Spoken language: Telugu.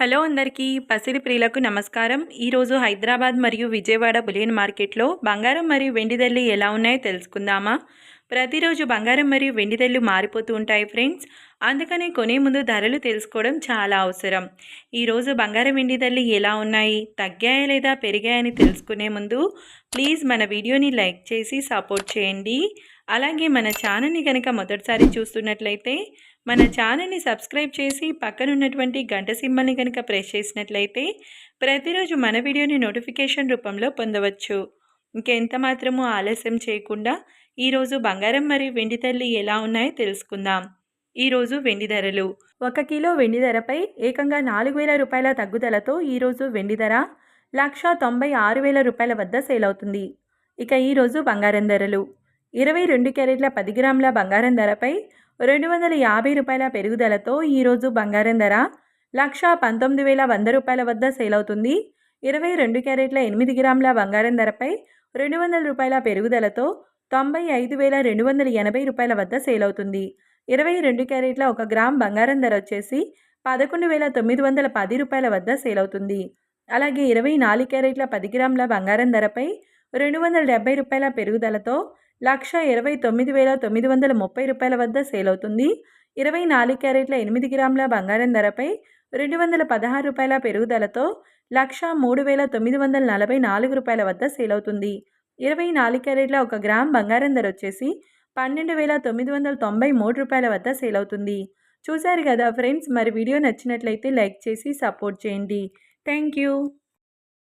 హలో అందరికీ పసిడి ప్రియులకు నమస్కారం. ఈరోజు హైదరాబాద్ మరియు విజయవాడ బులియన్ మార్కెట్లో బంగారం మరియు వెండి ధరలు ఎలా ఉన్నాయో తెలుసుకుందామా? ప్రతిరోజు బంగారం మరియు వెండి ధరలు మారిపోతూ ఉంటాయి ఫ్రెండ్స్. అందుకని కొనే ముందు ధరలు తెలుసుకోవడం చాలా అవసరం. ఈరోజు బంగారం వెండి ధరలు ఎలా ఉన్నాయి, తగ్గాయా లేదా పెరిగాయని తెలుసుకునే ముందు ప్లీజ్ మన వీడియోని లైక్ చేసి సపోర్ట్ చేయండి. అలాగే మన ఛానల్ని కనుక మొదటిసారి చూస్తున్నట్లయితే మన ఛానల్ని సబ్స్క్రైబ్ చేసి పక్కనున్నటువంటి గంట సింబల్ని కనుక ప్రెస్ చేసినట్లయితే ప్రతిరోజు మన వీడియోని నోటిఫికేషన్ రూపంలో పొందవచ్చు. ఇంకెంత మాత్రమూ ఆలస్యం చేయకుండా ఈరోజు బంగారం మరియు వెండి ధరలు ఎలా ఉన్నాయో తెలుసుకుందాం. ఈరోజు వెండి ధరలు 1 కిలో వెండి ధరపై ఏకంగా 4,000 రూపాయల తగ్గుదలతో ఈరోజు వెండి ధర 1,96,000 రూపాయల వద్ద సేల్ అవుతుంది. ఇక ఈరోజు బంగారం ధరలు 22 క్యారెట్ల 10 గ్రాముల బంగారం ధరపై 250 రూపాయల పెరుగుదలతో ఈరోజు బంగారం ధర 1,19,100 రూపాయల వద్ద సేల్ అవుతుంది. 22 క్యారెట్ల 8 గ్రాముల బంగారం ధరపై 200 రూపాయల పెరుగుదలతో 95,280 రూపాయల వద్ద సేల్ అవుతుంది. 22 క్యారెట్ల 1 గ్రామ్ బంగారం ధర వచ్చేసి 11,910 రూపాయల వద్ద సేల్ అవుతుంది. అలాగే 24 క్యారెట్ల 10 గ్రాముల బంగారం ధరపై 270 రూపాయల పెరుగుదలతో 1,29,930 రూపాయల వద్ద సేల్ అవుతుంది. 24 క్యారెట్ల 8 గ్రాముల బంగారం ధరపై 216 రూపాయల పెరుగుదలతో 1,03,944 రూపాయల వద్ద సేల్ అవుతుంది. 24 క్యారెట్ల 1 గ్రామ్ బంగారం ధర వచ్చేసి 12,993 రూపాయల వద్ద సేల్ అవుతుంది. చూశారు కదా ఫ్రెండ్స్, మరి వీడియో నచ్చినట్లయితే లైక్ చేసి సపోర్ట్ చేయండి. Thank you.